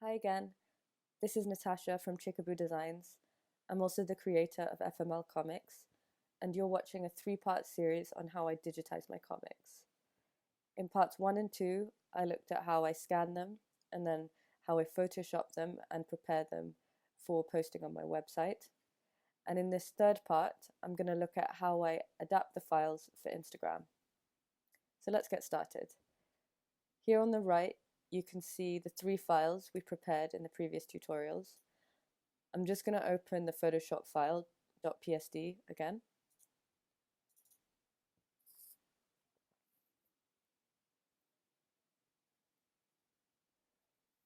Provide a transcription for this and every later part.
Hi again, this is Natasha from Chikaboo Designs. I'm also the creator of FML Comics, and you're watching a three-part series on how I digitize my comics. In parts 1 and 2, I looked at how I scan them, and then how I Photoshop them and prepare them for posting on my website. And in this third part, I'm going to look at how I adapt the files for Instagram. So let's get started. Here on the right, you can see the 3 files we prepared in the previous tutorials. I'm just going to open the Photoshop file .psd again.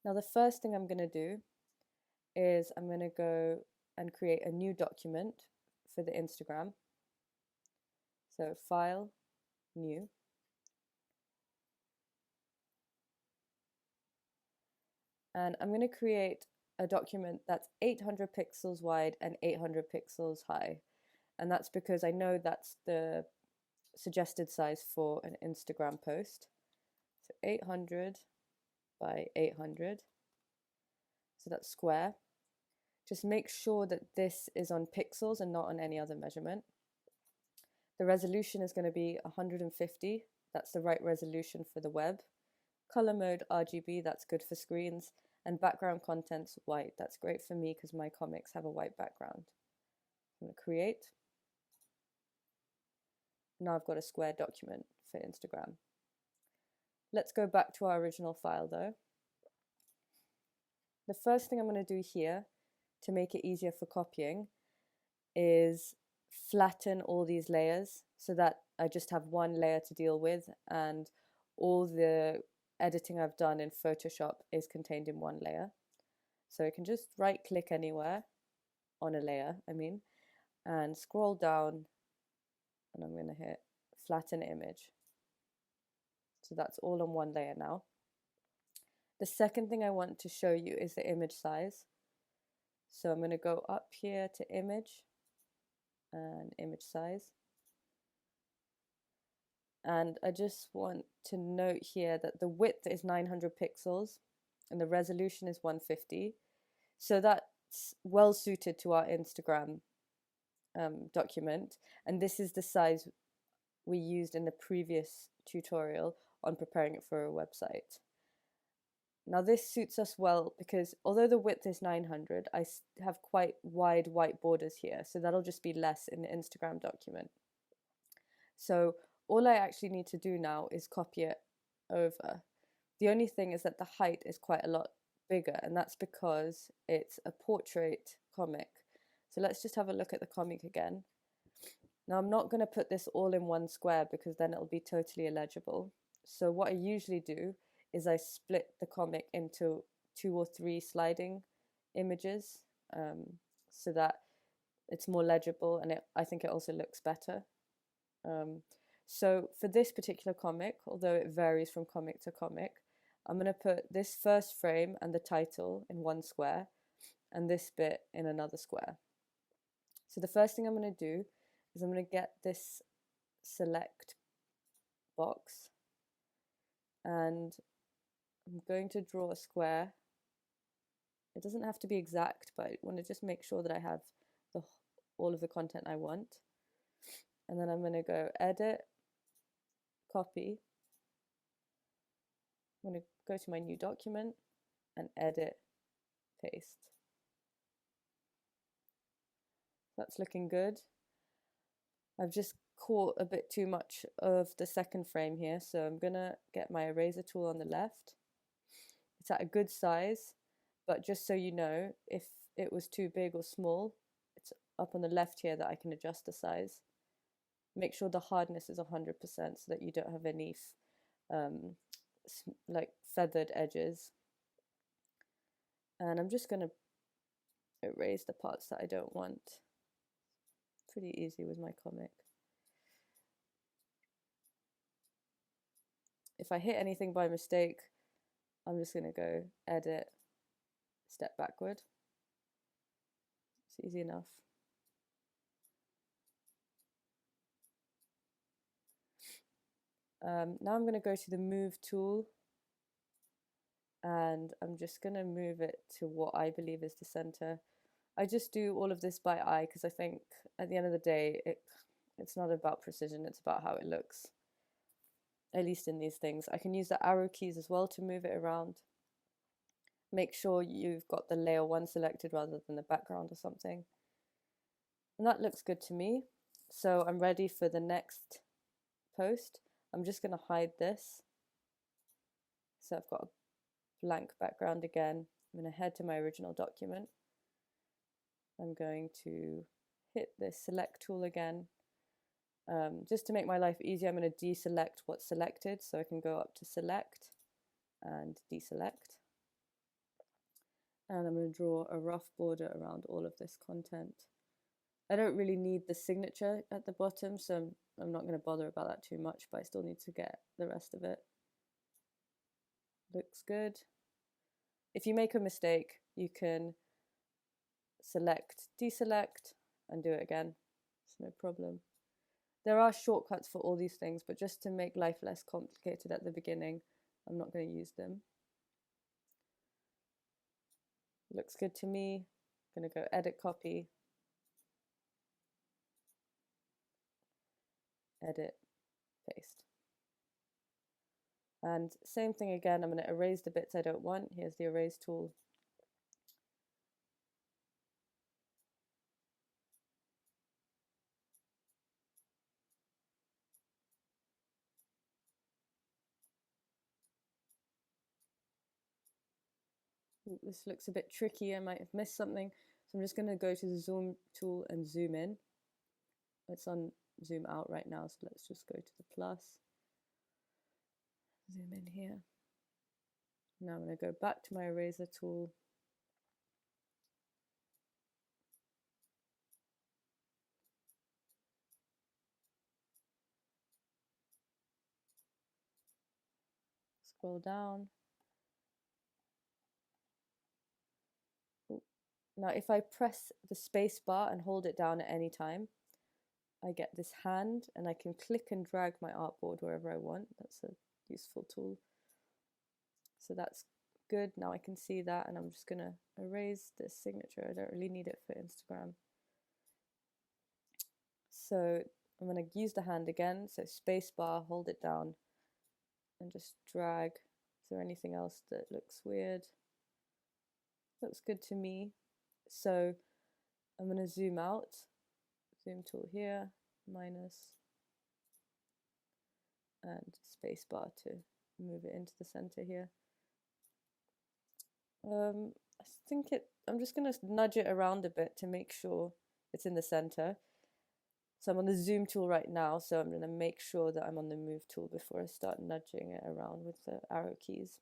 Now the first thing I'm going to do is I'm going to go and create a new document for the Instagram. So File, New. And I'm going to create a document that's 800 pixels wide and 800 pixels high. And that's because I know that's the suggested size for an Instagram post. So 800 by 800. So that's square. Just make sure that this is on pixels and not on any other measurement. The resolution is going to be 150. That's the right resolution for the web. Color mode RGB, that's good for screens. And background contents white. That's great for me because my comics have a white background. I'm going to create. Now I've got a square document for Instagram. Let's go back to our original file though. The first thing I'm going to do here to make it easier for copying is flatten all these layers so that I just have one layer to deal with and all the editing I've done in Photoshop is contained in one layer. So I can just right click anywhere on a layer, and scroll down, and I'm going to hit flatten image. So that's all on one layer now. The second thing I want to show you is the image size. So I'm going to go up here to image and image size. And I just want to note here that the width is 900 pixels and the resolution is 150. So that's well suited to our Instagram document. And this is the size we used in the previous tutorial on preparing it for a website. Now this suits us well because although the width is 900, I have quite wide white borders here. So that'll just be less in the Instagram document. So all I actually need to do now is copy it over. The only thing is that the height is quite a lot bigger, and that's because it's a portrait comic. So let's just have a look at the comic again. Now I'm not going to put this all in one square because then it'll be totally illegible. So what I usually do is I split the comic into 2 or 3 sliding images so that it's more legible, and I think it also looks better. So for this particular comic, although it varies from comic to comic, I'm going to put this first frame and the title in one square and this bit in another square. So the first thing I'm going to do is I'm going to get this select box and I'm going to draw a square. It doesn't have to be exact, but I want to just make sure that I have all of the content I want. And then I'm going to go edit, copy. I'm going to go to my new document and edit, paste. That's looking good. I've just caught a bit too much of the second frame here, so I'm gonna get my eraser tool on the left. It's at a good size, but just so you know, if it was too big or small, it's up on the left here that I can adjust the size. Make sure the hardness is 100% so that you don't have any like feathered edges. And I'm just gonna erase the parts that I don't want. Pretty easy with my comic. If I hit anything by mistake, I'm just going to go edit, step backward. It's easy enough. Now I'm going to go to the move tool and I'm just going to move it to what I believe is the center. I just do all of this by eye because I think at the end of the day, it's not about precision, it's about how it looks. At least in these things. I can use the arrow keys as well to move it around. Make sure you've got the layer 1 selected rather than the background or something. And that looks good to me. So I'm ready for the next post. I'm just going to hide this. So I've got a blank background again. I'm going to head to my original document. I'm going to hit this select tool again. Just to make my life easier, I'm going to deselect what's selected, so I can go up to select and deselect. And I'm going to draw a rough border around all of this content. I don't really need the signature at the bottom, so I'm not going to bother about that too much, but I still need to get the rest of it. Looks good. If you make a mistake, you can select, deselect, and do it again. It's no problem. There are shortcuts for all these things, but just to make life less complicated at the beginning, I'm not going to use them. Looks good to me. I'm going to go edit copy, edit, paste. And same thing again, I'm going to erase the bits I don't want. Here's the erase tool. Ooh, this looks a bit tricky, I might have missed something. So I'm just going to go to the zoom tool and zoom in. It's on zoom out right now, so let's just go to the plus. Zoom in here. Now I'm going to go back to my eraser tool. Scroll down. Ooh. Now if I press the space bar and hold it down at any time, I get this hand and I can click and drag my artboard wherever I want. That's a useful tool. So that's good. Now I can see that, and I'm just going to erase this signature. I don't really need it for Instagram. So I'm going to use the hand again. So space bar, hold it down, and just drag. Is there anything else that looks weird? Looks good to me. So I'm going to zoom out. Zoom tool here, minus, and space bar to move it into the center here. I think I'm just going to nudge it around a bit to make sure it's in the center. So I'm on the zoom tool right now, so I'm going to make sure that I'm on the move tool before I start nudging it around with the arrow keys.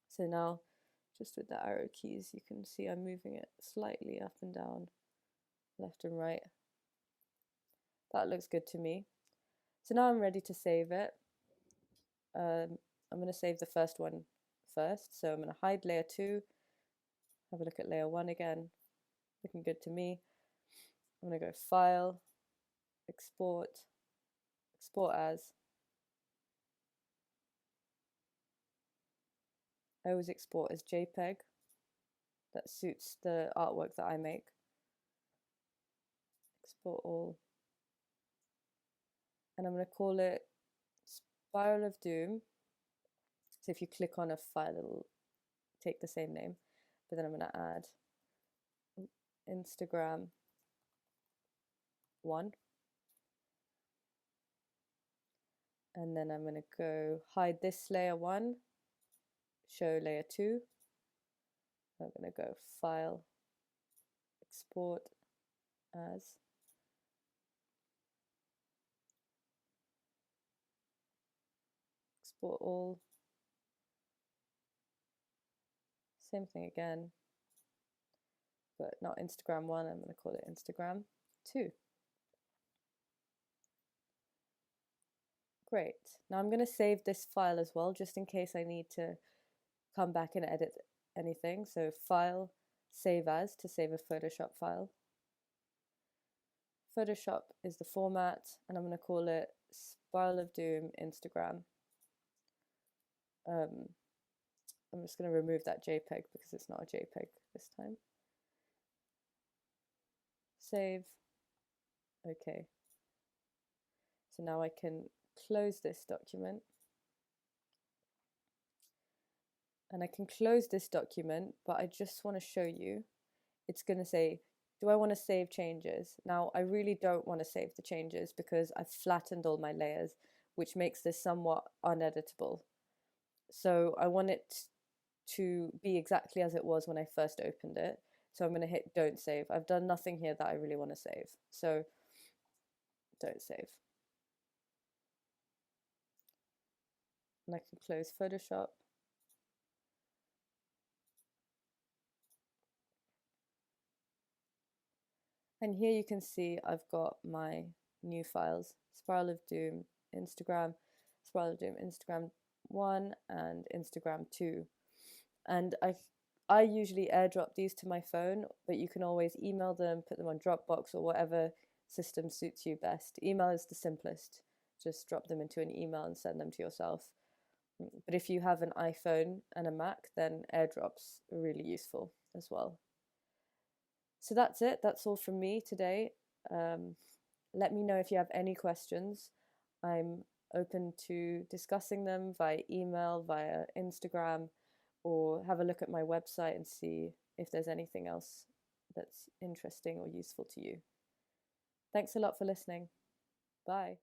So now, just with the arrow keys, you can see I'm moving it slightly up and down, left and right. That looks good to me. So now I'm ready to save it. I'm going to save the first one first. So I'm going to hide layer 2, have a look at layer 1 again. Looking good to me. I'm going to go File, Export, Export As. I always export as JPEG. That suits the artwork that I make. Export all. And I'm going to call it Spiral of Doom. So if you click on a file, it'll take the same name. But then I'm going to add Instagram 1. And then I'm going to go hide this layer 1, show layer 2. I'm going to go File, Export As. Export all. Same thing again, but not Instagram 1, I'm going to call it Instagram 2. Great. Now I'm going to save this file as well, just in case I need to come back and edit anything. So File, Save As to save a Photoshop file. Photoshop is the format, and I'm going to call it Spiral of Doom Instagram. I'm just going to remove that JPEG because it's not a JPEG this time. Save. Okay. So now I can close this document. And I can close this document, but I just want to show you. It's going to say, do I want to save changes? Now, I really don't want to save the changes because I've flattened all my layers, which makes this somewhat uneditable. So I want it to be exactly as it was when I first opened it. So I'm going to hit don't save. I've done nothing here that I really want to save. So don't save. And I can close Photoshop. And here you can see I've got my new files, Spiral of Doom, Instagram, Spiral of Doom, Instagram 1 and Instagram 2. And I usually airdrop these to my phone, but you can always email them, put them on Dropbox or whatever system suits you best. Email is the simplest. Just drop them into an email and send them to yourself. But if you have an iPhone and a Mac, then airdrops are really useful as well. So that's it. That's all from me today. Let me know if you have any questions. I'm open to discussing them via email, via Instagram, or have a look at my website and see if there's anything else that's interesting or useful to you. Thanks a lot for listening. Bye.